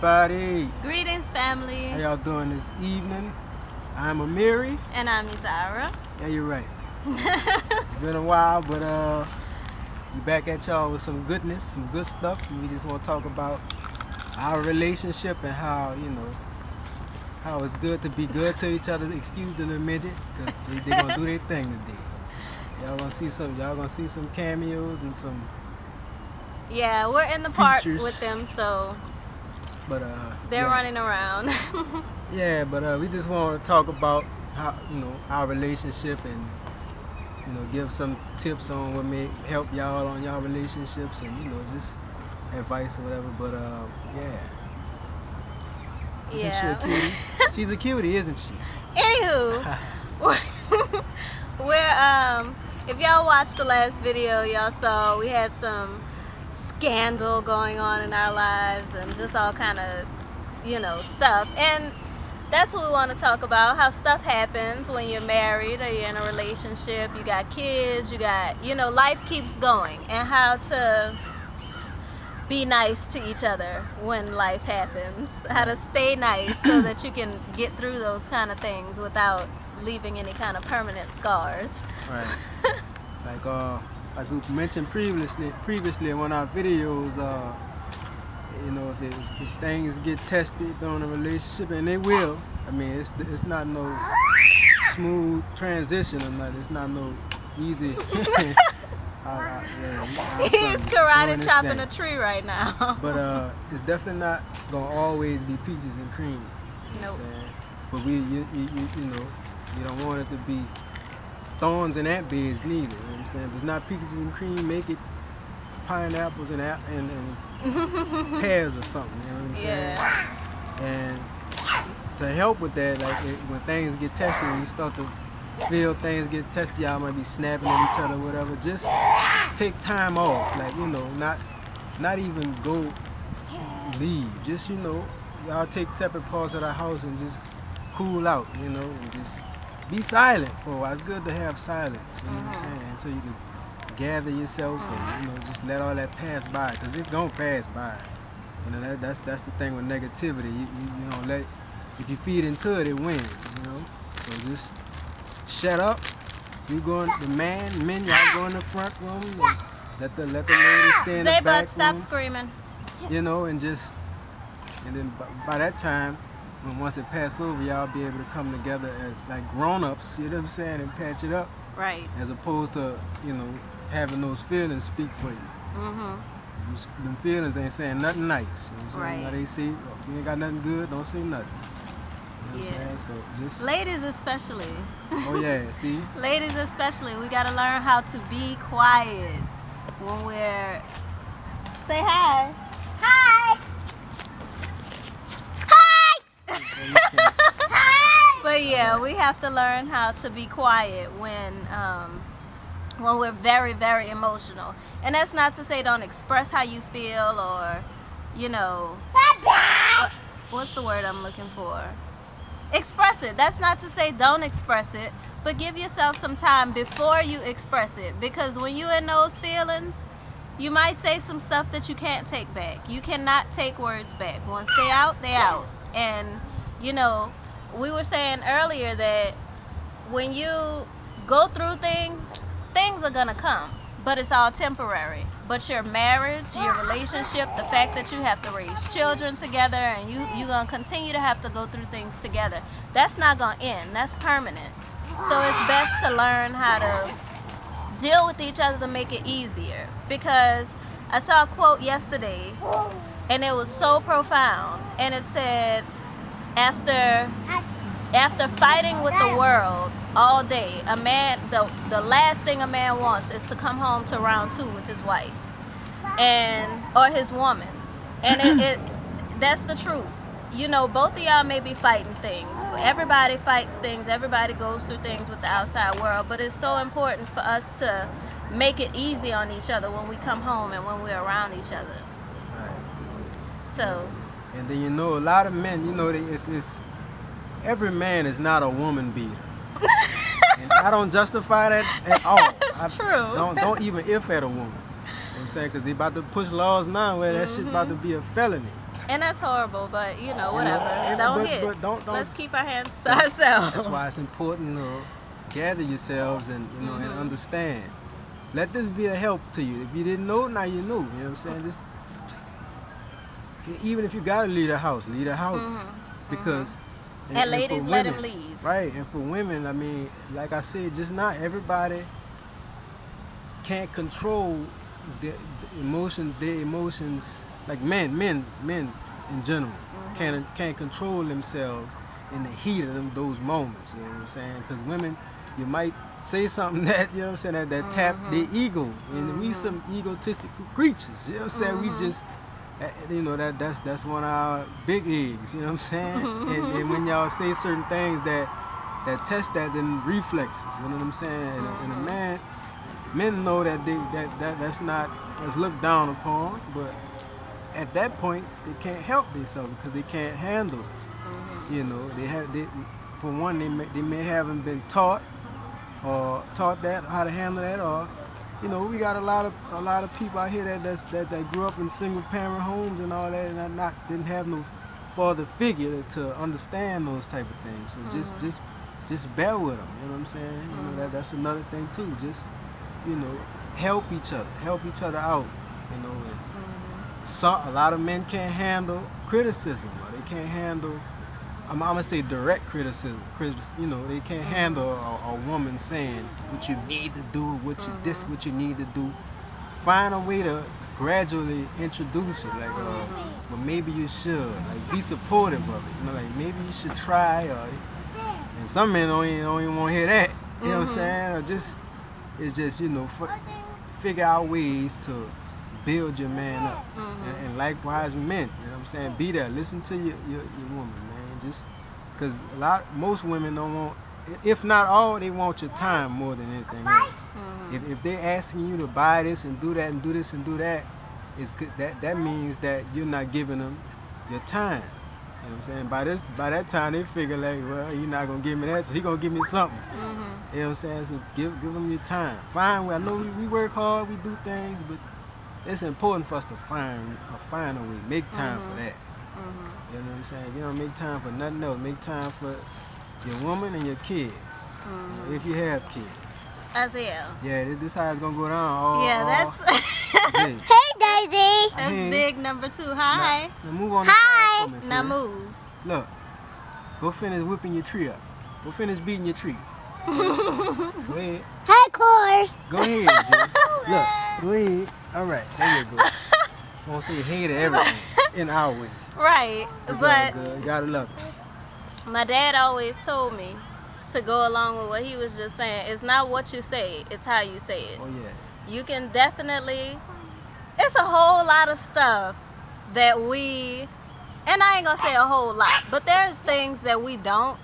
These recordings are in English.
everybody. Greetings, family. How y'all doing this evening? I'm Amiri. And I'm Izara. Yeah, you're right. It's been a while, but we back at y'all with some goodness, some good stuff. And we just want to talk about our relationship and how, how it's good to be good to each other. Excuse the little midget, because they gonna do their thing today. Y'all gonna see some cameos and some. Yeah, we're in the park features with them, so but they're running around. Yeah, but we just want to talk about how our relationship and give some tips on what may help y'all on y'all relationships and just advice or whatever. But yeah. Isn't she a cutie? She's a cutie, isn't she? Anywho, we're if y'all watched the last video, y'all saw we had some scandal going on in our lives and just all kind of stuff, and that's what we want to talk about. How stuff happens when you're married or you're in a relationship, you got kids, you got life keeps going, and how to be nice to each other when life happens, how to stay nice so that you can get through those kind of things without leaving any kind of permanent scars. Right. Like we mentioned previously in one of our videos, if things get tested during a relationship, and they will. I mean, it's not no smooth transition or nothing. It's not no easy. He's karate chopping a tree right now. But it's definitely not gonna always be peaches and cream. Nope. But you don't want it to be thorns and ant beds neither. You know what I'm saying? If it's not peaches and cream, make it pineapples and pears or something. You know what I'm saying? Yeah. And to help with that, like when things get tested, when you start to feel things get tested, y'all might be snapping at each other or whatever, just take time off. Like, not even go leave. Just, y'all take separate parts of the house and just cool out, and just be silent for a while. It's good to have silence, you know what I'm saying? So you can gather yourself and, just let all that pass by, because it's going to pass by. That's the thing with negativity. You don't let, if you feed into it, it wins, So just shut up. You going, men, y'all go in the front room. And let the lady stay in the back room. Stop screaming. And then by that time, once it passes over, y'all be able to come together as like grown-ups, you know what I'm saying, and patch it up. Right. As opposed to, having those feelings speak for you. Them feelings ain't saying nothing nice. You know what I'm saying? Right. Now they say, you ain't got nothing good, don't say nothing. You know what I'm saying? So just... Ladies especially. Oh yeah, see? Ladies especially, we gotta learn how to be quiet when we're... Say hi. Hi. But yeah, we have to learn how to be quiet when we're very, very emotional. And that's not to say don't express how you feel or, what's the word I'm looking for? Express it. That's not to say don't express it, but give yourself some time before you express it. Because when you're in those feelings, you might say some stuff that you can't take back. You cannot take words back. Once they out, they out. And, we were saying earlier that when you go through things are going to come, but it's all temporary. But your marriage, your relationship, the fact that you have to raise children together and you're going to continue to have to go through things together, that's not going to end. That's permanent. So it's best to learn how to deal with each other to make it easier. Because I saw a quote yesterday, and it was so profound, and it said, after fighting with the world all day, a man, the last thing a man wants is to come home to round 2 with his wife or his woman. And that's the truth. Both of y'all may be fighting things. Everybody fights things. Everybody goes through things with the outside world. But it's so important for us to make it easy on each other when we come home and when we're around each other. Right. So. And then a lot of men, it's every man is not a woman beater. And I don't justify that at all. That's true. Don't even if at a woman. You know what I'm saying? Because they about to push laws now where that shit about to be a felony. And that's horrible, but you know, You whatever. know, Don't but, hit. but don't Let's keep our hands to ourselves. That's why it's important to gather yourselves and and understand. Let this be a help to you. If you didn't know, now you know. You know what I'm saying? Just even if you gotta leave the house, because. And ladies, for let women, him leave. Right, and for women, I mean, like I said, just not everybody can't control their emotions. Like men in general can't control themselves in the heat of those moments. You know what I'm saying? Because women, you might say something that you know what I'm saying that tap their ego, and we some egotistical creatures. You know what I'm saying? We just you know that's one of our big eggs. You know what I'm saying? And when y'all say certain things that test that, then reflexes. You know what I'm saying? And a man. Men know that that's looked down upon, but at that point they can't help themselves because they can't handle it. You know, for one they may haven't been taught that how to handle that, or you know, we got a lot of people out here that grew up in single parent homes and all that, and didn't have no father figure to understand those type of things. So just bear with them. You know what I'm saying? You know that's another thing too. Just you know, help each other out, you know. And a lot of men can't handle criticism, or they can't handle, I'm gonna say direct criticism. You know, they can't handle a woman saying what you need to do, what you need to do. Find a way to gradually introduce it, like, well, maybe you should, like, be supportive of it. You know, like maybe you should try, and some men don't even want to hear that. You know what I'm saying? Or it's just, you know, figure out ways to build your man up. And likewise men, you know what I'm saying? Be there, listen to your woman, man. Just because most women don't want, if not all, they want your time more than anything else. If they're asking you to buy this and do that and do this and do that, that means that you're not giving them your time. You know what I'm saying? By that time they figure like, well, you're not gonna give me that, so he gonna give me something. You know what I'm saying? So give them your time. I know we work hard, we do things, but it's important for us to find a way. Make time for that. You know what I'm saying? You don't make time for nothing else. Make time for your woman and your kids. You know, if you have kids. Isaiah. Yeah, this how it's gonna go down. That's Hey, Daisy. that's big number 2. Hi. Now move on. Hi. The side for me, Now sis. move. Look, go finish whipping your tree up. Go finish beating your tree. Go ahead. Hi, Corey. Go ahead, Jay. Look, go ahead. All right, there you go. I won't say hey to everything in our way. Right. It's all But good. You gotta love it. my dad always told me to go along with what he was just saying. It's not what you say, it's how you say it. Oh yeah. You can definitely, it's a whole lot of stuff that and I ain't gonna say a whole lot, but there's things that we don't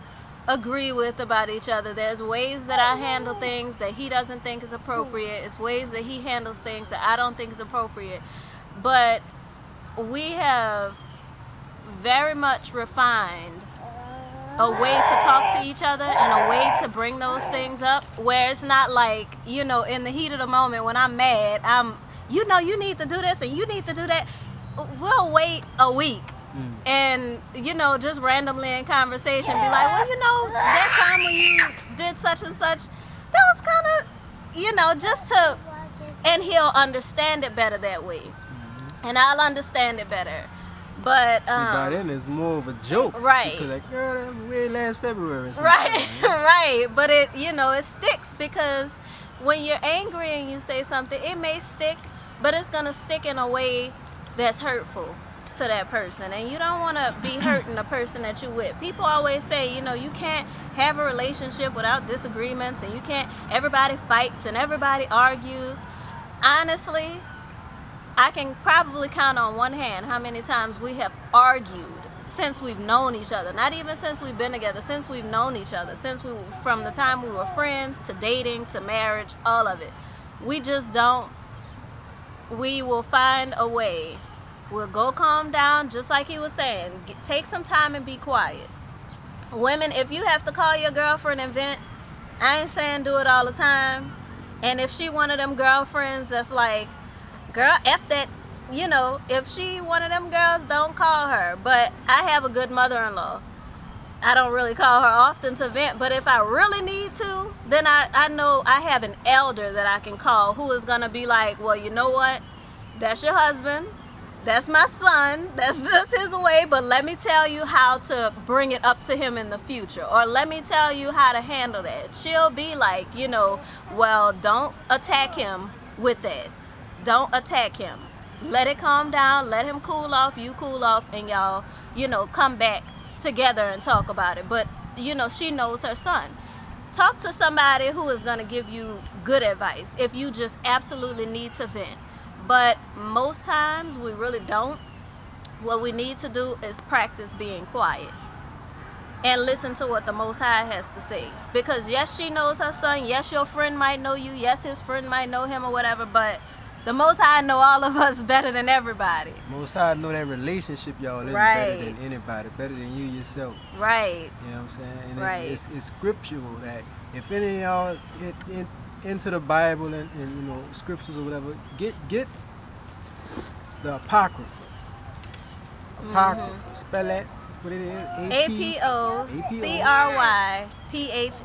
agree with about each other. There's ways that I handle things that he doesn't think is appropriate. It's ways that he handles things that I don't think is appropriate. But we have very much refined a way to talk to each other and a way to bring those things up where it's not like, you know, in the heat of the moment when I'm mad, you know, you need to do this and you need to do that. We'll wait a week and, you know, just randomly in conversation be like, well, you know, that time when you did such and such, that was kind of, you know, and he'll understand it better that way. And I'll understand it better. But See, by then it's more of a joke. Right. Because like, girl, that was way last February. Right, right. But it, you know, it sticks because when you're angry and you say something, it may stick, but it's gonna stick in a way that's hurtful to that person. And you don't want to be hurting the person that you're with. People always say, you know, you can't have a relationship without disagreements, and you can't. Everybody fights and everybody argues. Honestly, I can probably count on one hand how many times we have argued since we've known each other. Not even since we've been together, since we've known each other, from the time we were friends to dating to marriage, all of it. We just don't, we will find a way. We'll go calm down, just like he was saying. Take some time and be quiet. Women, if you have to call your girlfriend and vent, I ain't saying do it all the time. And if she one of them girlfriends that's like, girl, F that, you know, if she one of them girls, don't call her. But I have a good mother-in-law. I don't really call her often to vent, but if I really need to, then I know I have an elder that I can call who is going to be like, well, you know what? That's your husband. That's my son. That's just his way, but let me tell you how to bring it up to him in the future. Or let me tell you how to handle that. She'll be like, you know, well, don't attack him with that. Don't attack him. Let it calm down. Let him cool off. You cool off, and y'all, you know, come back together and talk about it. But you know, she knows her son. Talk to somebody who is going to give you good advice if you just absolutely need to vent. But most times we really don't. What we need to do is practice being quiet and listen to what the Most High has to say. Because yes, she knows her son. Yes, your friend might know you. Yes, his friend might know him or whatever. But the Most High know all of us better than everybody. Most High know that relationship y'all is Right. better than anybody, better than you yourself. Right. You know what I'm saying? And Right. it's scriptural that if any of y'all into the Bible and you know scriptures or whatever, get the Apocrypha. Apocrypha. Spell that. What it is? APOCRYPHA. It's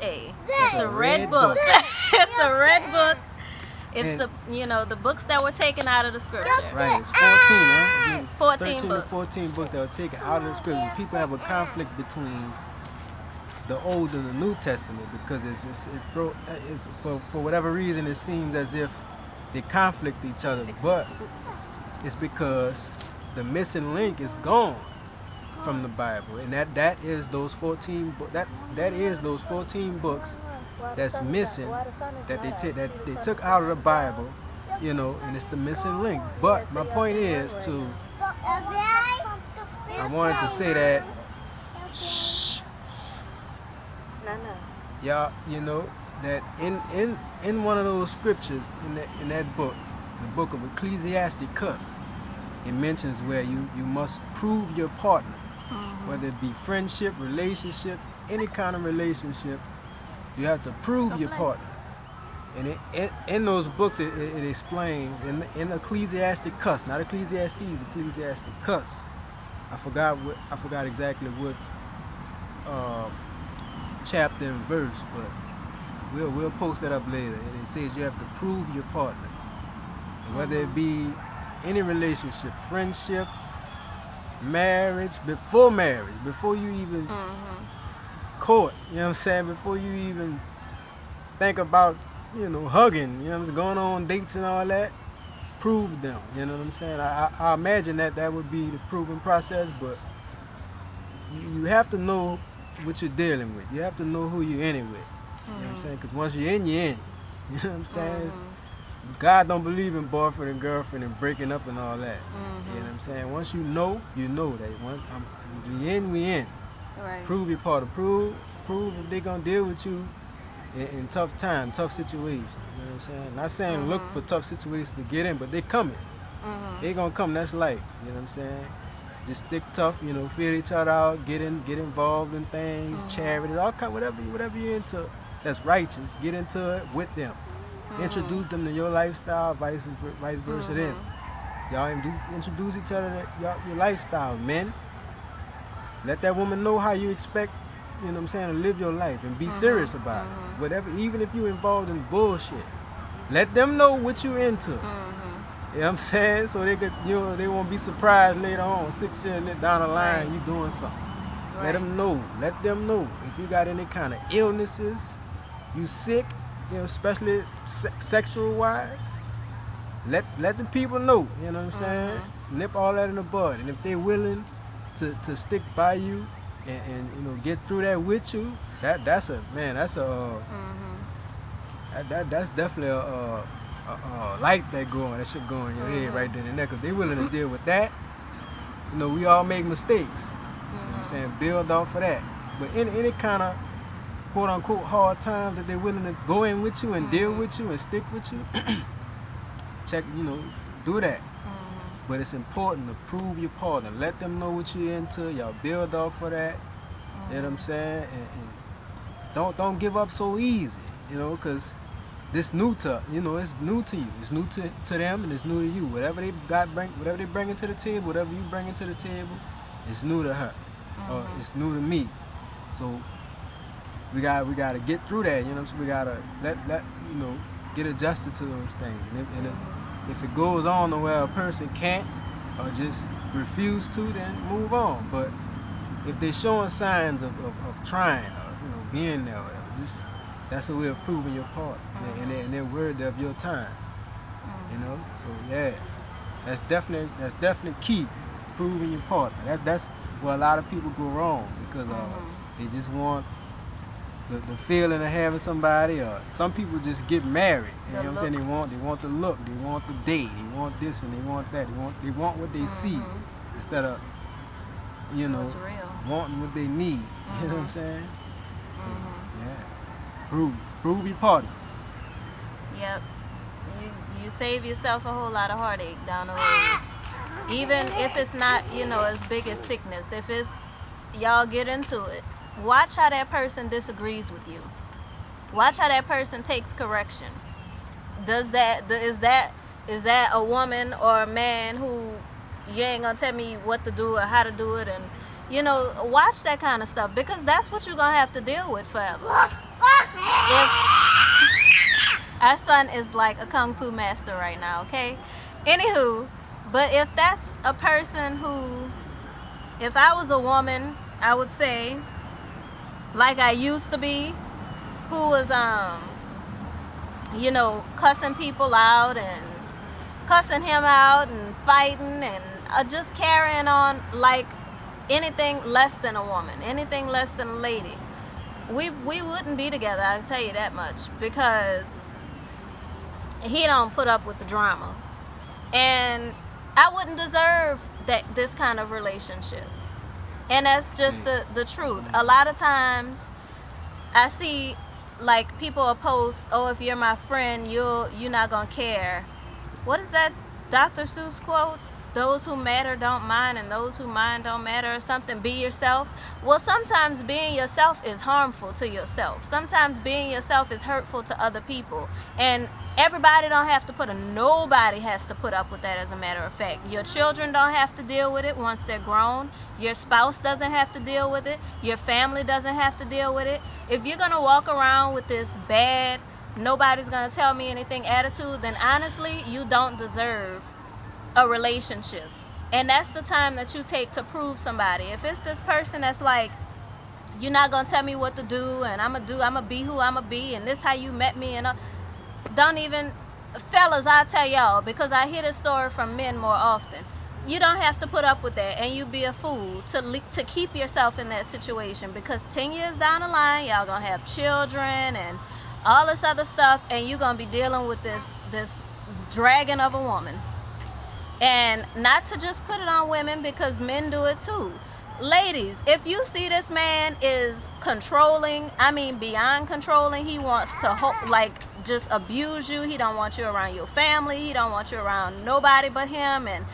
a red book. It's a red book. It's And- the, you know, the books that were taken out of the scripture. Right, it's 14, right? 14 13 books. to 14 books that were taken out of the scripture. People have a conflict between the Old and the New Testament because for whatever reason it seems as if they conflict each other, but it's because the missing link is gone from the Bible, and that is those 14 that is those 14 books that's missing that they took out of the Bible, you know, and it's the missing link. But my point is I wanted to say that y'all, you know, that in one of those scriptures in that book, the book of Ecclesiasticus, it mentions where you must prove your partner, whether it be friendship, relationship, any kind of relationship, you have to prove your partner. And in those books, it explains in Ecclesiasticus, not Ecclesiastes, Ecclesiasticus. I forgot exactly what chapter and verse, but we'll post that up later. And it says you have to prove your partner, and whether it be any relationship, friendship, marriage, before you even court, you know what I'm saying, before you even think about, you know, hugging, you know what I'm saying, going on dates and all that, prove them, you know what I'm saying. I imagine that would be the proving process, but you have to know what you're dealing with. You have to know who you're in it with, you know what I'm saying, because once you're in, you're in, you know what I'm saying. God don't believe in boyfriend and girlfriend and breaking up and all that. You know what I'm saying? Once you know that we in. Right. Prove your part. Prove if they're gonna deal with you in tough time, tough situations. You know what I'm saying? Not saying look for tough situations to get in, but they coming. They gonna come. That's life. You know what I'm saying? Just stick tough. You know, feel each other out. Get involved in things, charities, all kind, whatever you're into. That's righteous. Get into it with them. Introduce them to your lifestyle, vice versa. Then y'all introduce each other to your lifestyle, men. Let that woman know how you expect, you know what I'm saying, to live your life and be serious about it. Whatever, even if you're involved in bullshit, let them know what you're into. You know what I'm saying? So they could, you know, they won't be surprised later on, 6 years down the line, you doing something. Let them know. Let them know if you got any kind of illnesses, you sick, you know, especially sexual wise. Let the people know. You know what I'm saying? Nip all that in the bud, and if they're willing to stick by you and you know get through that with you, that's definitely a light that should go in your head right then and there. If they willing to deal with that, you know, we all make mistakes. You know what I'm saying? Build off of that. But any kind of quote unquote hard times that they're willing to go in with you and deal with you and stick with you, check, you know, do that. But it's important to prove your partner. Let them know what you're into. Y'all build off of that. You know what I'm saying? And don't give up so easy, you know, because this new to, it's new to you. It's new to them, and it's new to you. Whatever they bring into the table, whatever you bring into the table, it's new to her, or it's new to me. So we gotta get through that. We gotta let get adjusted to those things. And if it goes on to where a person can't or just refuse to, then move on. But if they're showing signs of trying or being there, or whatever, just that's a way of proving your part, and they're worthy of your time. So yeah, that's definitely key, proving your part. That's where a lot of people go wrong, because they just want the feeling of having somebody, or some people just get married. You know what I'm saying? They want the look, they want the date, they want this and they want that. They want what they see instead of wanting what they need. You know what I'm saying? So, yeah. Prove your party. Yep. You save yourself a whole lot of heartache down the road. Even if it's not, as big as sickness. If it's y'all get into it, watch how that person disagrees with you. Watch how that person takes correction. Is that a woman or a man who you ain't gonna tell me what to do or how to do it, and watch that kind of stuff, because that's what you're gonna have to deal with forever. If our son is like a kung fu master right now, okay? Anywho, but if that's a person who, if I was a woman, I would say, like I used to be, who was cussing people out and cussing him out and fighting and just carrying on like anything less than a woman, anything less than a lady, we wouldn't be together, I'll tell you that much, because he don't put up with the drama, and I wouldn't deserve this kind of relationship. And that's just the truth. A lot of times I see like people post, oh, if you're my friend, you're not gonna care. What is that Dr. Seuss quote? Those who matter don't mind, and those who mind don't matter, or something. Be yourself. Well, sometimes being yourself is harmful to yourself. Sometimes being yourself is hurtful to other people. And everybody don't have to nobody has to put up with that, as a matter of fact. Your children don't have to deal with it once they're grown. Your spouse doesn't have to deal with it. Your family doesn't have to deal with it. If you're going to walk around with this bad, nobody's going to tell me anything attitude, then honestly, you don't deserve a relationship. And that's the time that you take to prove somebody. If it's this person that's like, you're not gonna tell me what to do, and I'ma be who I'ma be, and this how you met me, and don't even, fellas, I'll tell y'all, because I hear this story from men more often, you don't have to put up with that, and you be a fool to keep yourself in that situation, because 10 years down the line, y'all gonna have children and all this other stuff, and you're gonna be dealing with this dragon of a woman. And not to just put it on women, because men do it too. Ladies, if you see this man is controlling, I mean beyond controlling, he wants to just abuse you. He don't want you around your family. He don't want you around nobody but him, and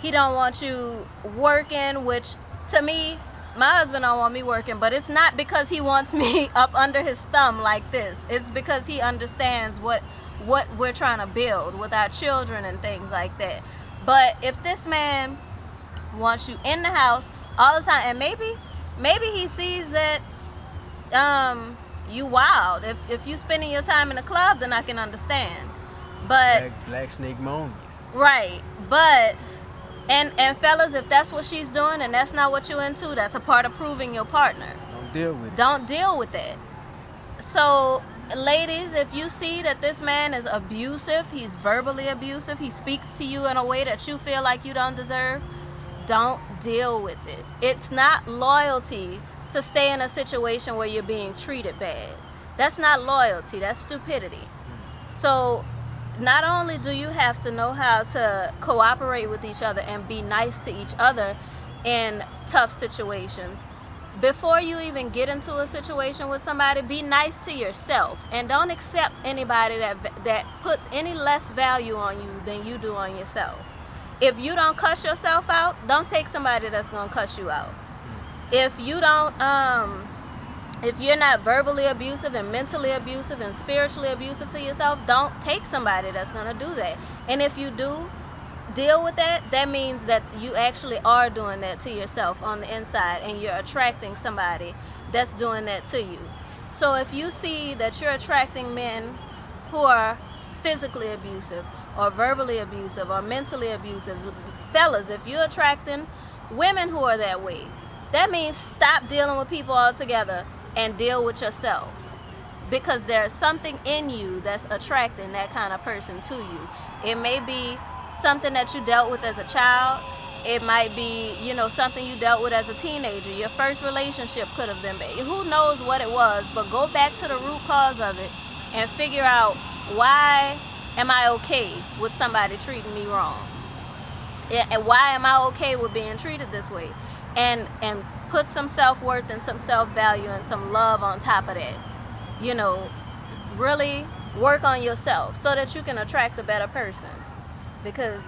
he don't want you working, which to me, my husband don't want me working, but it's not because he wants me up under his thumb like this. It's because he understands what we're trying to build with our children and things like that. But if this man wants you in the house all the time, and maybe he sees that you wild. If you spending your time in the club, then I can understand. But black snake moan. Right. But and fellas, if that's what she's doing and that's not what you're into, that's a part of proving your partner. Don't deal with that. So ladies, if you see that this man is abusive, he's verbally abusive, he speaks to you in a way that you feel like you don't deserve, don't deal with it. It's not loyalty to stay in a situation where you're being treated bad. That's not loyalty, that's stupidity. So not only do you have to know how to cooperate with each other and be nice to each other in tough situations, before you even get into a situation with somebody, be nice to yourself, and don't accept anybody that puts any less value on you than you do on yourself. If you don't cuss yourself out, don't take somebody that's gonna cuss you out. If you don't If you're not verbally abusive and mentally abusive and spiritually abusive to yourself, don't take somebody that's going to do that. And if you do deal with that, that means that you actually are doing that to yourself on the inside, and you're attracting somebody that's doing that to you. So if you see that you're attracting men who are physically abusive or verbally abusive or mentally abusive, fellas, if you're attracting women who are that way, that means stop dealing with people altogether and deal with yourself, because there's something in you that's attracting that kind of person to you. It may be something that you dealt with as a child. It might be, something you dealt with as a teenager. Your first relationship could have been bad. Who knows what it was, but go back to the root cause of it and figure out, why am I okay with somebody treating me wrong? And why am I okay with being treated this way? And put some self-worth and some self-value and some love on top of that. Really work on yourself so that you can attract a better person, because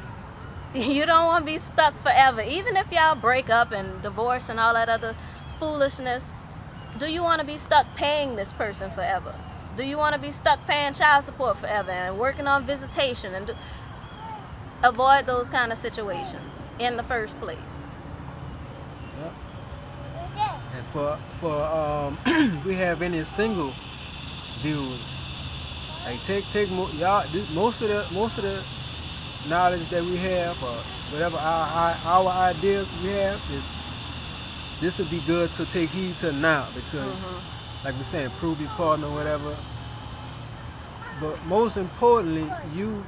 you don't want to be stuck forever. Even if y'all break up and divorce and all that other foolishness, do you want to be stuck paying this person forever? Do you want to be stuck paying child support forever and working on visitation? And avoid those kind of situations in the first place. Yep. And for we have any single viewers, like take y'all, most of the knowledge that we have, or whatever our ideas we have, is this would be good to take heed to now, because like we're saying, prove your partner, whatever. But most importantly, you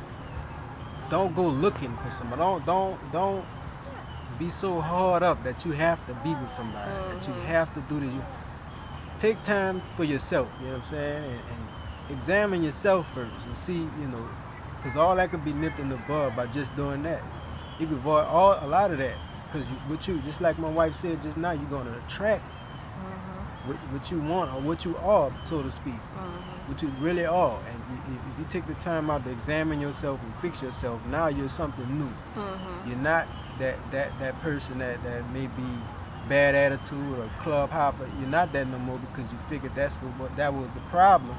don't go looking for somebody. Don't be so hard up that you have to be with somebody, that you have to do this. You take time for yourself, you know what I'm saying, and examine yourself first and see, because all that could be nipped in the bud by just doing that. You could avoid a lot of that, because just like my wife said just now, you're going to attract what you want, or what you are, so to speak, what you really are. And if you take the time out to examine yourself and fix yourself, now you're something new. You're not that person that may be bad attitude or club hopper. You're not that no more, because you figured that was the problem,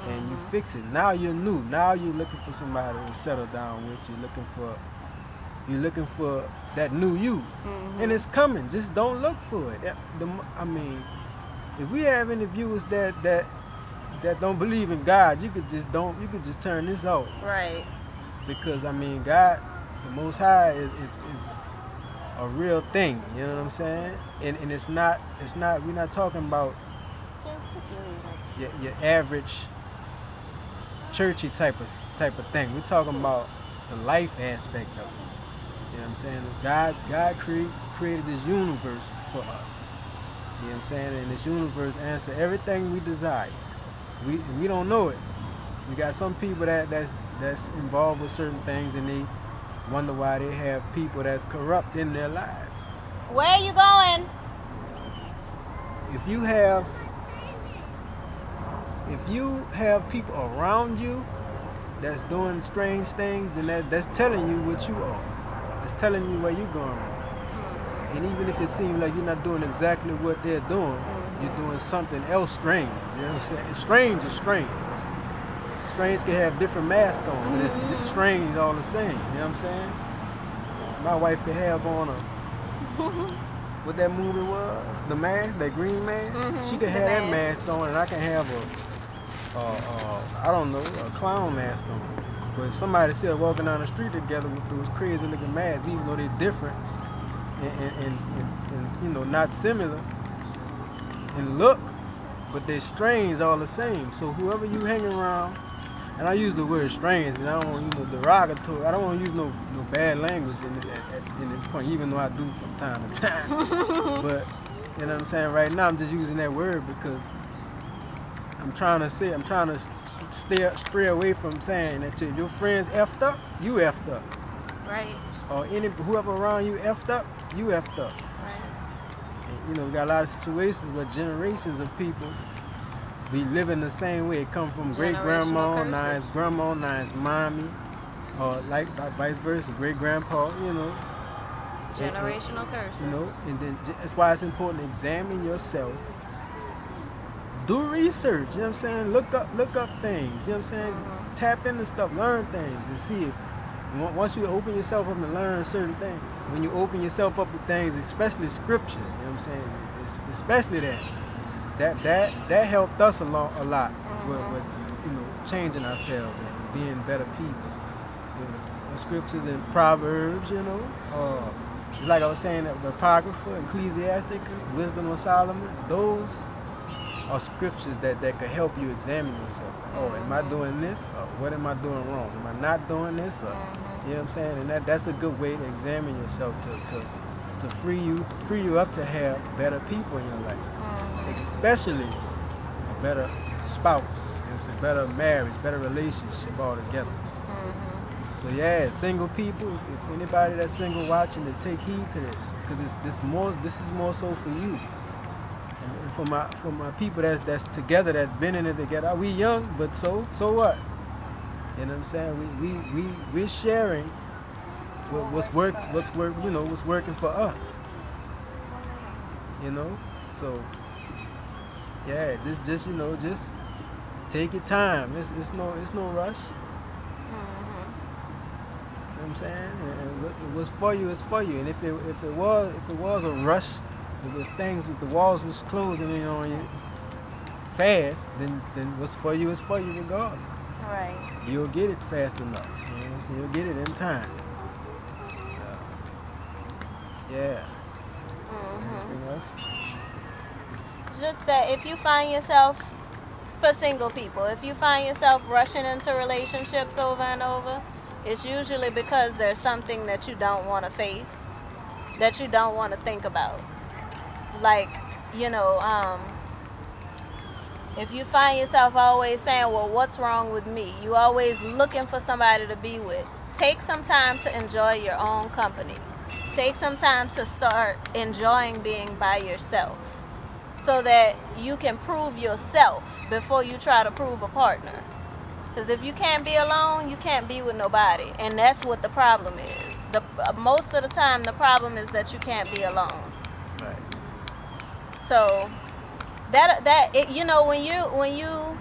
and you fix it. Now you're new. Now you're looking for somebody to settle down with. You're looking for that new you, and it's coming. Just don't look for it. If we have any viewers that don't believe in God, you could just turn this off. Right. Because God, the Most High, is a real thing. You know what I'm saying? And it's not. We're not talking about your average churchy type of thing. We're talking about the life aspect of it. You know what I'm saying? God created this universe for us. You know what I'm saying? And this universe answers everything we desire. We don't know it. We got some people that's involved with certain things, and they wonder why they have people that's corrupt in their lives. Where are you going? If you have people around you that's doing strange things, then that's telling you what you are. It's telling you where you're going. And even if it seems like you're not doing exactly what they're doing, you're doing something else strange. You know what I'm saying? Strange is strange. Strange can have different masks on, but it's strange all the same. You know what I'm saying? My wife could have on what that movie was, the mask, that green mask. She could have that mask on, and I can have a clown mask on. But if somebody still walking down the street together with those crazy looking masks, even though they're different, and not similar in look, but they're strange all the same. So whoever you hang around, and I use the word strange because I don't want to use no derogatory, I don't want to use no bad language in this point, even though I do from time to time. But you know what I'm saying? Right now I'm just using that word because I'm trying to stray away from saying that if your friends effed up, you effed up. Right. Or whoever around you effed up, you effed up. Right. And, we got a lot of situations where generations of people be living the same way. It come from great grandma, now it's grandma, now it's mommy, or like vice versa, great grandpa. Generational curses. And then that's why it's important to examine yourself do research, you know what I'm saying? Look up things, you know what I'm saying? Tap into stuff, learn things, and see if once you open yourself up and learn certain things, when you open yourself up to things, especially scripture, you know what I'm saying? Especially that helped us a lot with changing ourselves and being better people. The scriptures in Proverbs, like I was saying, the Apocrypha, Ecclesiasticus, Wisdom of Solomon, those are scriptures that could help you examine yourself. Oh, am I doing this? Or what am I doing wrong? Am I not doing this? Or, you know what I'm saying? And that's a good way to examine yourself, to free you up to have better people in your life. Especially a better spouse, better marriage, better relationship altogether. So yeah, single people, if anybody that's single watching this, take heed to this, because this is more so for you. And for my people that's together, that's been in it together. We young, but so what? You know what I'm saying? We're sharing what's working for us. So yeah, just take your time. It's no rush. You know what I'm saying? And what's for you is for you. And if it was a rush, if the walls was closing in on you fast, then what's for you is for you regardless. Right. You'll get it fast enough. You know what I'm saying? You'll get it in time. Yeah. Anything else? Just that if you find yourself, for single people, if you find yourself rushing into relationships over and over, it's usually because there's something that you don't want to face, that you don't want to think about. Like, if you find yourself always saying, well, what's wrong with me? You always looking for somebody to be with. Take some time to enjoy your own company. Take some time to start enjoying being by yourself, so that you can prove yourself before you try to prove a partner. Because if you can't be alone, you can't be with nobody. And that's what the problem is. Most of the time, the problem is that you can't be alone. Right. So when you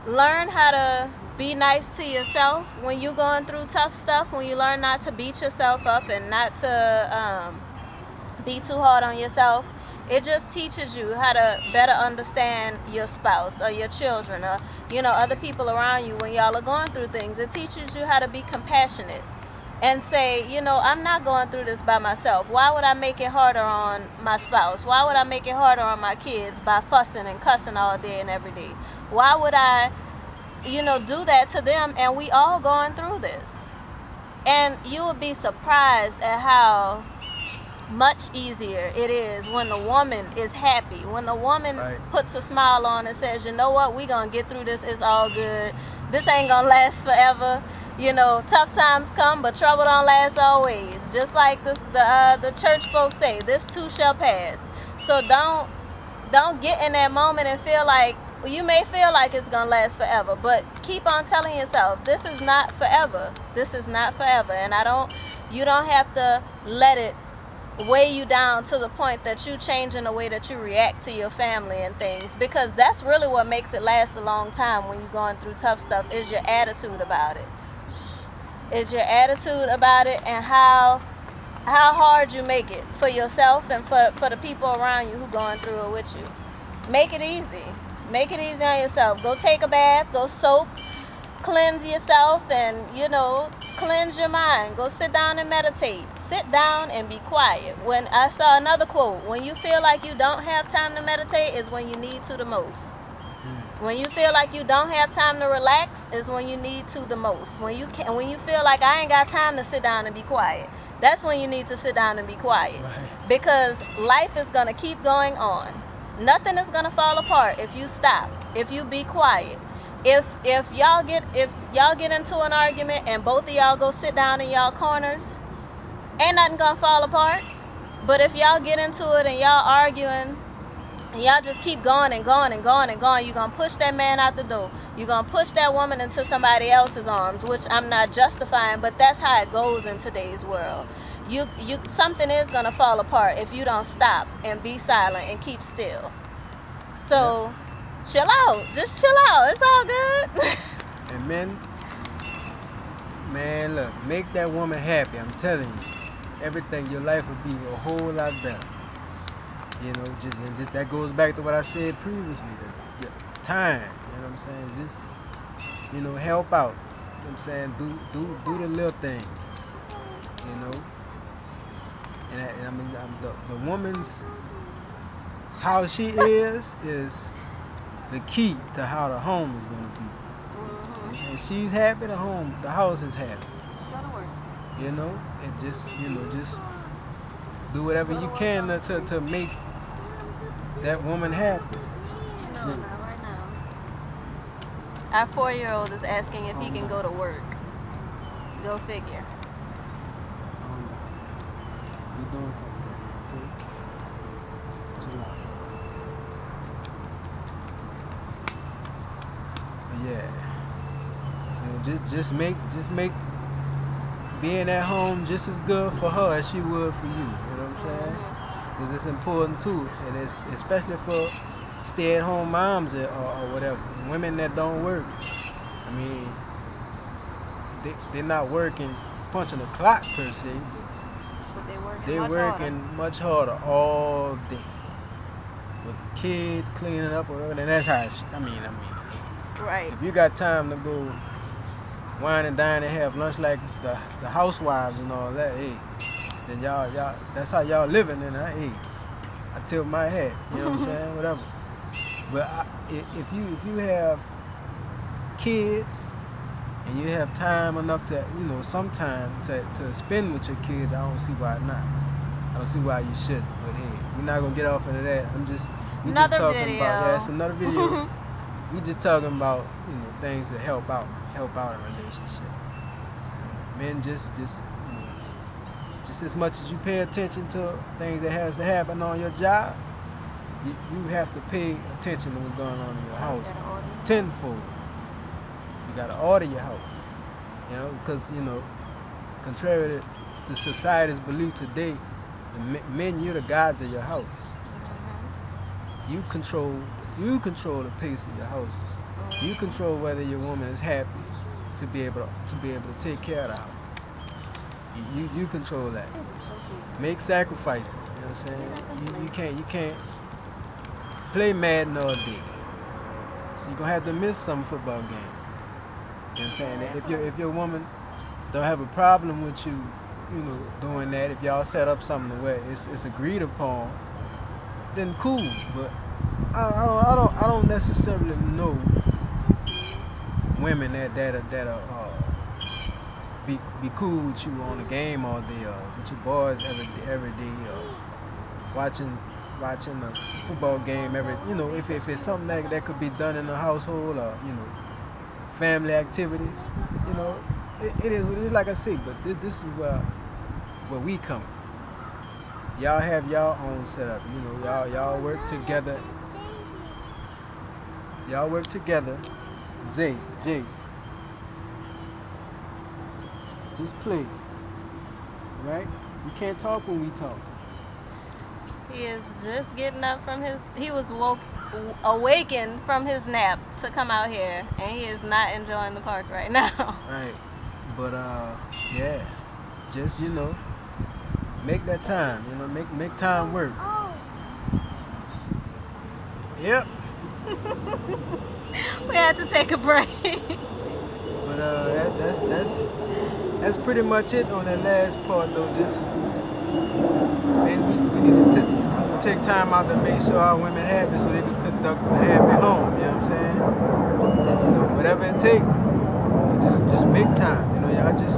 learn how to be nice to yourself, when you're going through tough stuff, when you learn not to beat yourself up and not to be too hard on yourself, it just teaches you how to better understand your spouse or your children or other people around you when y'all are going through things. It teaches you how to be compassionate and say, I'm not going through this by myself. Why would I make it harder on my spouse? Why would I make it harder on my kids by fussing and cussing all day and every day? Why would I, do that to them? And we all going through this. And you would be surprised at how much easier it is when the woman is happy, when the woman puts a smile on and says, you know what, we gonna get through this, it's all good, this ain't gonna last forever. Tough times come, but trouble don't last always. Just like the church folks say, this too shall pass. So don't get in that moment and feel like, you may feel like it's gonna last forever, but keep on telling yourself, this is not forever. This is not forever. And you don't have to let it weigh you down to the point that you changing the way that you react to your family and things, because that's really what makes it last a long time when you're going through tough stuff, is your attitude about it. It's your attitude about it and how hard you make it for yourself and for the people around you who going through it with you. Make it easy. Make it easy on yourself. Go take a bath, go soak, cleanse yourself, and cleanse your mind. Go sit down and meditate. Sit down and be quiet. When I saw another quote, when you feel like you don't have time to meditate is when you need to the most. When you feel like you don't have time to relax is when you need to the most. When you feel like I ain't got time to sit down and be quiet, that's when you need to sit down and be quiet. Right. Because life is gonna keep going on. Nothing is gonna fall apart if you stop, if you be quiet. If y'all get into an argument and both of y'all go sit down in y'all corners, ain't nothing gonna fall apart. But if y'all get into it and y'all arguing and y'all just keep going and going and going and going, you're gonna push that man out the door. You're gonna push that woman into somebody else's arms, which I'm not justifying, but that's how it goes in today's world. Something is gonna fall apart if you don't stop and be silent and keep still. So, chill out. Just chill out. It's all good. And men, man, look, make that woman happy. I'm telling you, everything, your life will be a whole lot better. You know, just that goes back to what I said previously. The time. You know what I'm saying? Just, you know, help out. You know what I'm saying? Do the little things. You know. And I mean, the woman's how she is the key to how the home is going to be. Mm-hmm. If she's happy, the house is happy. That'll work. You know, and just, you know, just do whatever you can to make that woman happy. No, not right now. Our 4-year-old is asking if he can go to work. Go figure. You're doing something, okay? Chill out. But yeah, you know, just make being at home just as good for her as she would for you. You know what I'm saying? Because it's important too, and it's especially for stay-at-home moms or whatever, women that don't work. I mean, they're not working punching a clock per se. But They're working much harder all day with the kids cleaning up or whatever. And that's how I mean. Right. If you got time to go wine and dine and have lunch like the housewives and all that, hey, then y'all that's how y'all living. And hey, I tilt my hat. You know what I'm saying? Whatever. But if you have kids and you have time enough to, you know, some time to spend with your kids, I don't see why not. I don't see why you shouldn't. But hey, we're not gonna get off into that. We just talking video. about, yeah, it's another video. We just talking about, you know, things that help out in a relationship. Men just you know, just as much as you pay attention to things that has to happen on your job, you have to pay attention to what's going on in your house tenfold. You gotta order your house, you know, because, you know, contrary to society's belief today, the men, you're the gods of your house. Mm-hmm. You control the pace of your house. Mm-hmm. You control whether your woman is happy to be able to take care of the house. You control that. Make sacrifices. You know what I'm saying? You can't play Madden all day. So you're gonna have to miss some football games. You know what I'm saying? If your woman don't have a problem with you, you know, doing that, if y'all set up something where it's agreed upon, then cool. But I don't necessarily know women that be cool with you on the game all day, or with your boys every day, or watching a football game every, you know, if it's something that could be done in the household, or, you know, family activities, you know, it is like I say. But this is where we come. Y'all have y'all own setup, you know. Y'all work together. Y'all work together. Jay, just play, right? You can't talk when we talk. He is just getting up from he was awakened from his nap to come out here, and he is not enjoying the park right now. Right. But yeah, just, you know, make that time, you know, make time work. Yep. We had to take a break. But that's pretty much it on that last part though. Just, man, we need to take time out to make sure our women happy so they can conduct a happy home. You know what I'm saying? So, you know, whatever it takes, just make time. You know, y'all just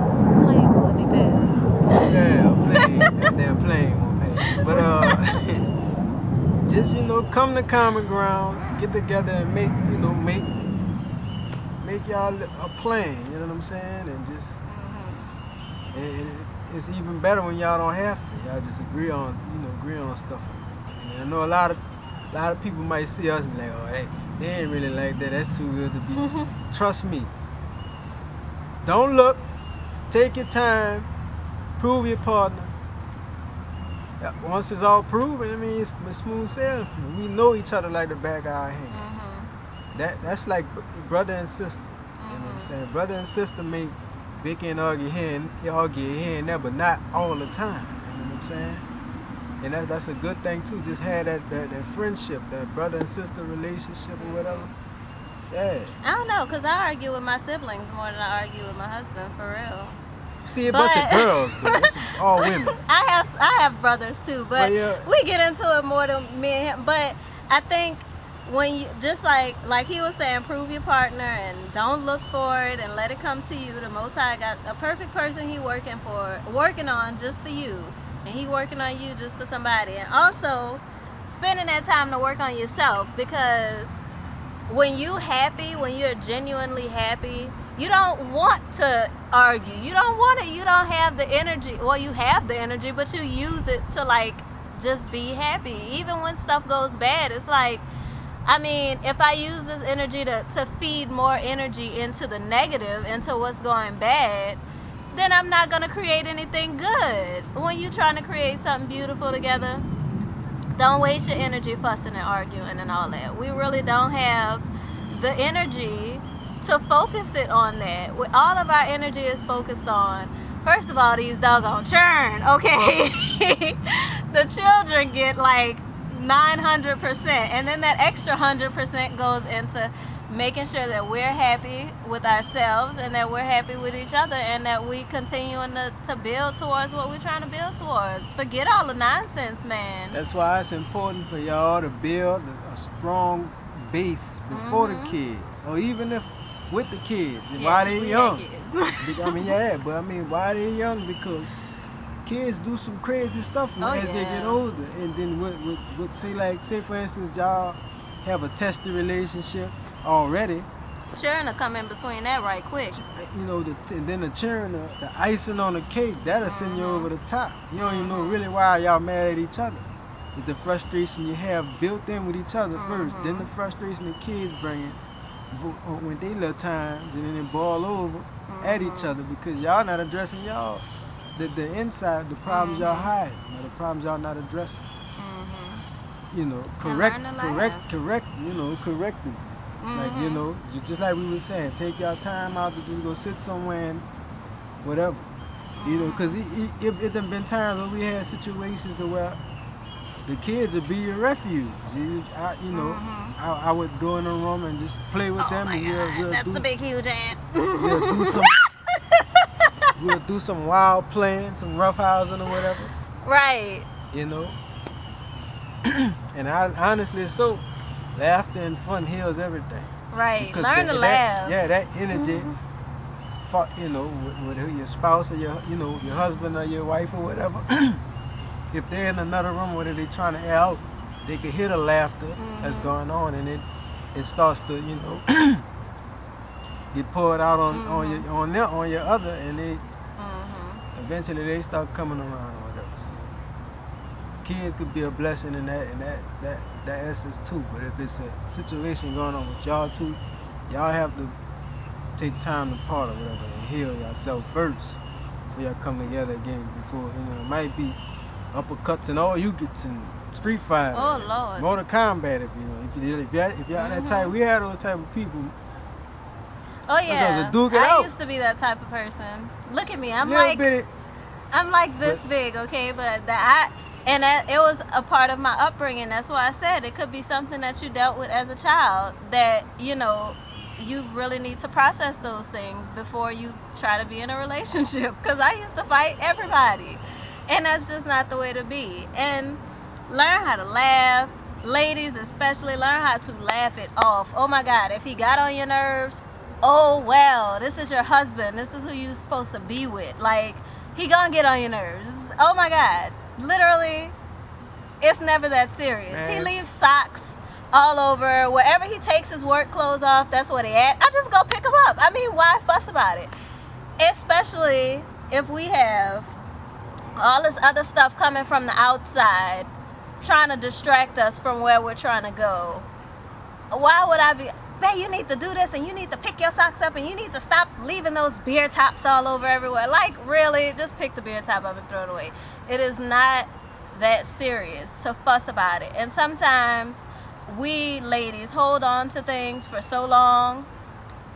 Plane will be that damn plane won't pay. But just, you know, come to common ground, get together and make y'all a plan. You know what I'm saying? And just. And it's even better when y'all don't have to. Y'all just agree on stuff. And I know a lot of people might see us and be like, oh, hey, they ain't really like that. That's too good to be. Trust me. Don't look. Take your time. Prove your partner. once it's all proven, I mean, it's smooth sailing. We know each other like the back of our hand. That's like brother and sister. You know what I'm saying? Brother and sister may bicker and argue here and there, but not all the time. You know what I'm saying? And that's a good thing too. Just have that friendship, that brother and sister relationship or whatever. Yeah. I don't know, cause I argue with my siblings more than I argue with my husband, for real. See a bunch of girls, though. It's all women. I have brothers too, but yeah. we get into it more than me and him. But I think when you just like he was saying, prove your partner and don't look for it and let it come to you. The Most High got a perfect person he working on just for you, and he working on you just for somebody. And also spending that time to work on yourself, because when you're genuinely happy, you don't want to argue. You don't want it. You don't have the energy. Well, you have the energy, but you use it to like just be happy. Even when stuff goes bad, it's like, I mean, if I use this energy to feed more energy into the negative, into what's going bad, then I'm not going to create anything good. When you're trying to create something beautiful together, don't waste your energy fussing and arguing and all that. We really don't have the energy to focus it on that. All of our energy is focused on, first of all, these doggone churn, okay? The children get like 900%, and then that extra 100% goes into making sure that we're happy with ourselves and that we're happy with each other, and that we continuing to build towards what we're trying to build towards. Forget all the nonsense, man. That's why it's important for y'all to build a strong base before the kids, or even if with the kids, while they're young. Why they're young, because kids do some crazy stuff as they get older. And then say for instance, y'all have a tested relationship already. Children will come in between that right quick. You know, and then the children, the icing on the cake, that'll send you over the top. You don't even know really why y'all mad at each other. It's the frustration you have built in with each other first, then the frustration the kids bring in when they little times, and then it boil over at each other, because y'all not addressing y'all the inside, the problems y'all hide, the problems y'all not addressing. You know, correct them. Like, you know, just like we were saying, take y'all time out to just go sit somewhere and whatever. You know, because it done been times when we had situations to where the kids would be your refuge. I would go in the room and just play with them. And that's a big, huge ant. We'll do some wild playing, some roughhousing or whatever. Right. You know? And honestly, so laughter and fun heals everything. Right. Because learn to laugh. That energy, you know, with your spouse or your husband or your wife or whatever. If they're in another room where they're trying to air out, they can hear the laughter that's going on, and it starts to, you know, get poured out on your other, and they eventually they start coming around or whatever. So kids could be a blessing in that essence too. But if it's a situation going on with y'all two, y'all have to take time to part or whatever and heal yourself first before y'all come together again. Before, you know, it might be uppercuts and all you get in Street Fighter. Oh Lord. Motor Combat, if y'all that type, we had those type of people. Oh yeah. I used to be that type of person. Look at me. I'm like this big, okay? But it was a part of my upbringing. That's why I said it could be something that you dealt with as a child, that, you know, you really need to process those things before you try to be in a relationship. Because I used to fight everybody. And that's just not the way to be. And learn how to laugh. Ladies especially, learn how to laugh it off. Oh my God, if he got on your nerves, oh well, this is your husband. This is who you're supposed to be with. Like, he gonna get on your nerves. Oh my God. Literally, it's never that serious. Man. He leaves socks all over. Wherever he takes his work clothes off, that's where they at. I just go pick them up. I mean, why fuss about it? Especially if we have all this other stuff coming from the outside trying to distract us from where we're trying to go. Why would I be, man, you need to do this and you need to pick your socks up and you need to stop leaving those beer tops all over everywhere. Like, really, just pick the beer top up and throw it away. It is not that serious to fuss about it. And sometimes we ladies hold on to things for so long.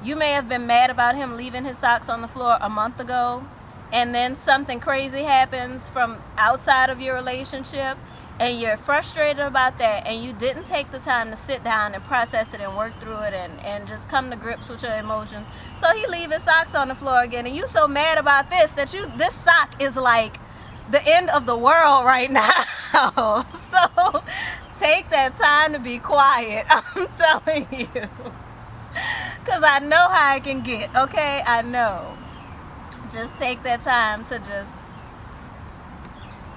You may have been mad about him leaving his socks on the floor a month ago, and then something crazy happens from outside of your relationship, and you're frustrated about that, and you didn't take the time to sit down and process it and work through it and just come to grips with your emotions. So he leave his socks on the floor again, and you so mad about this that this sock is like the end of the world right now. So take that time to be quiet. I'm telling you. Because I know how I can get, okay? I know. Just take that time to just,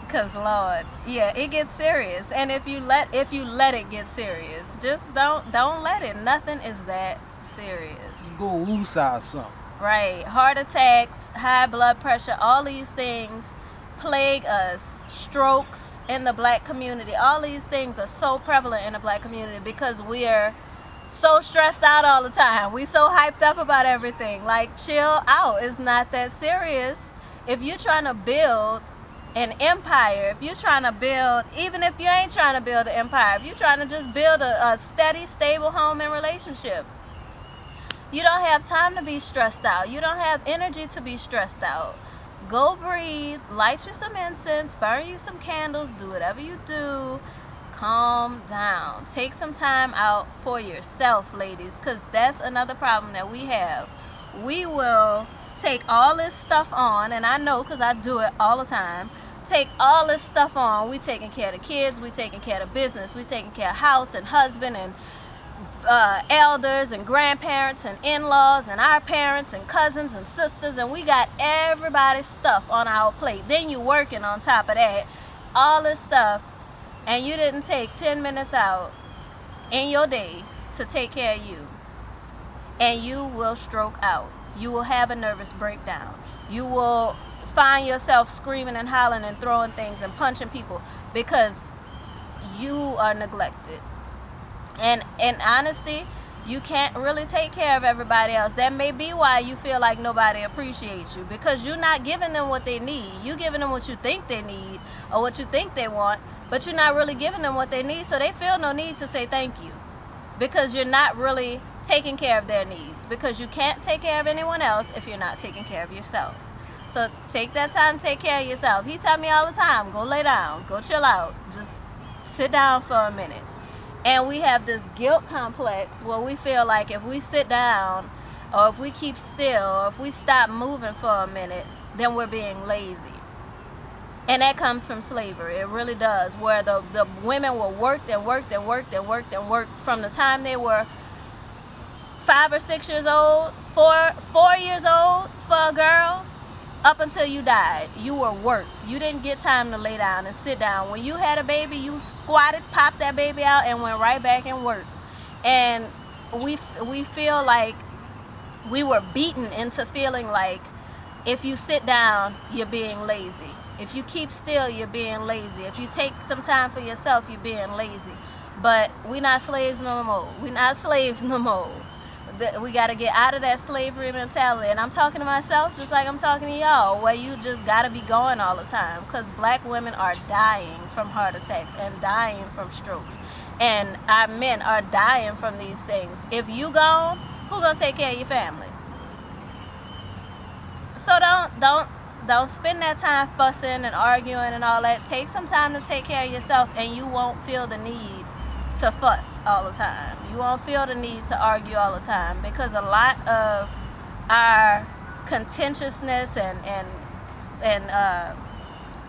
because Lord, yeah, it gets serious. And if you let it get serious, just don't let it. Nothing is that serious. Just go woosah something. Right. Heart attacks, high blood pressure, all these things plague us. Strokes in the black community. All these things are so prevalent in the black community because we are so stressed out all the time. We so hyped up about everything. Like, chill out. It's not that serious. If you're trying to build an empire, if you're trying to build, even if you ain't trying to build an empire, if you're trying to just build a steady, stable home and relationship, you don't have time to be stressed out. You don't have energy to be stressed out. Go breathe, light you some incense, burn you some candles, do whatever you do. Calm down. Take some time out for yourself, ladies, because that's another problem that we have. We will take all this stuff on, and I know because I do it all the time. Take all this stuff on. We taking care of the kids, we taking care of business, we taking care of house and husband and elders and grandparents and in-laws and our parents and cousins and sisters, and we got everybody's stuff on our plate. Then you working on top of that, all this stuff, and you didn't take 10 minutes out in your day to take care of you, and you will stroke out. You will have a nervous breakdown. You will find yourself screaming and hollering and throwing things and punching people because you are neglected. And in honesty, you can't really take care of everybody else. That may be why you feel like nobody appreciates you, because you're not giving them what they need. You're giving them what you think they need or what you think they want, but you're not really giving them what they need, so they feel no need to say thank you because you're not really taking care of their needs, because you can't take care of anyone else if you're not taking care of yourself. So take that time to take care of yourself. He tell me all the time, go lay down, go chill out, just sit down for a minute. And we have this guilt complex where we feel like if we sit down or if we keep still or if we stop moving for a minute, then we're being lazy. And that comes from slavery. It really does, where the women were worked and worked and worked and worked and worked from the time they were 5 or 6 years old, 4 years old for a girl, up until you died. You were worked. You didn't get time to lay down and sit down. When you had a baby, you squatted, popped that baby out, and went right back and worked. And we feel like we were beaten into feeling like if you sit down, you're being lazy. If you keep still, you're being lazy. If you take some time for yourself, you're being lazy. But we're not slaves no more. We're not slaves no more. We got to get out of that slavery mentality. And I'm talking to myself just like I'm talking to y'all, where you just got to be going all the time, because black women are dying from heart attacks and dying from strokes. And our men are dying from these things. If you gone, who going to take care of your family? So don't spend that time fussing and arguing and all that. Take some time to take care of yourself, and you won't feel the need to fuss all the time. You won't feel the need to argue all the time, because a lot of our contentiousness and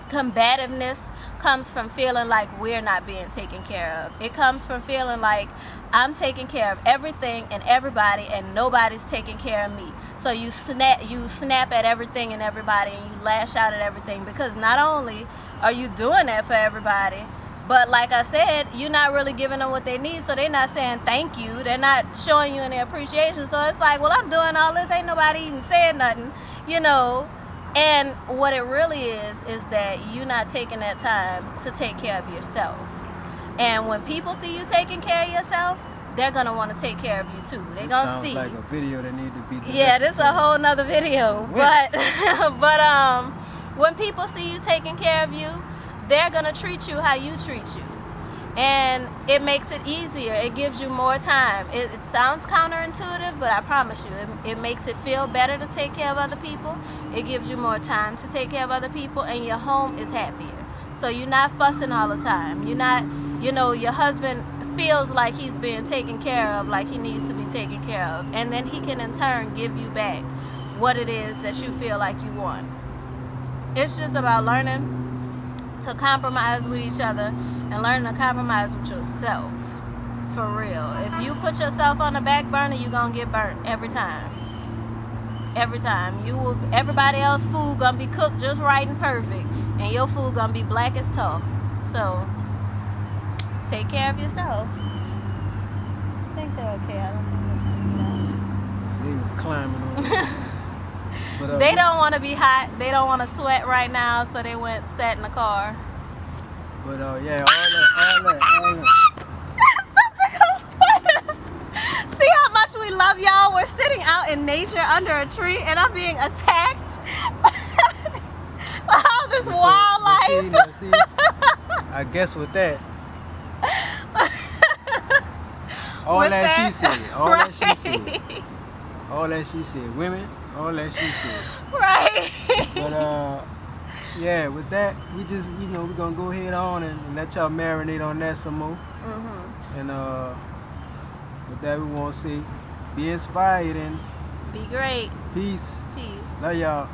combativeness comes from feeling like we're not being taken care of. It comes from feeling like I'm taking care of everything and everybody and nobody's taking care of me. So you snap at everything and everybody, and you lash out at everything, because not only are you doing that for everybody, but like I said, you're not really giving them what they need, so they're not saying thank you. They're not showing you any appreciation. So it's like, well, I'm doing all this, ain't nobody even saying nothing, you know. And what it really is that you're not taking that time to take care of yourself. And when people see you taking care of yourself, they're going to want to take care of you too. They're going to see. Sounds like a video that needs to be done. Yeah, this is a whole nother video. But when people see you taking care of you, they're gonna treat you how you treat you. And it makes it easier. It gives you more time. It sounds counterintuitive, but I promise you, it makes it feel better to take care of other people. It gives you more time to take care of other people, and your home is happier. So you're not fussing all the time. You're not, your husband feels like he's being taken care of, like he needs to be taken care of. And then he can in turn give you back what it is that you feel like you want. It's just about learning to compromise with each other and learning to compromise with yourself. For real. If you put yourself on the back burner, you're going to get burnt every time. Every time. Everybody else's food going to be cooked just right and perfect, and your food going to be black as tar. So, take care of yourself. I think they're okay. I don't think He was climbing on it. But, they don't want to be hot. They don't want to sweat right now, so they sat in the car. But yeah, all that. See how much we love y'all? We're sitting out in nature under a tree, and I'm being attacked by all this wildlife. See, I guess with that, all that she said. Women, all that she said. Right. But yeah, with that, we just, we're gonna go ahead on and let y'all marinate on that some more. And with that, we want to say, be inspired and be great. peace. Peace. Love y'all.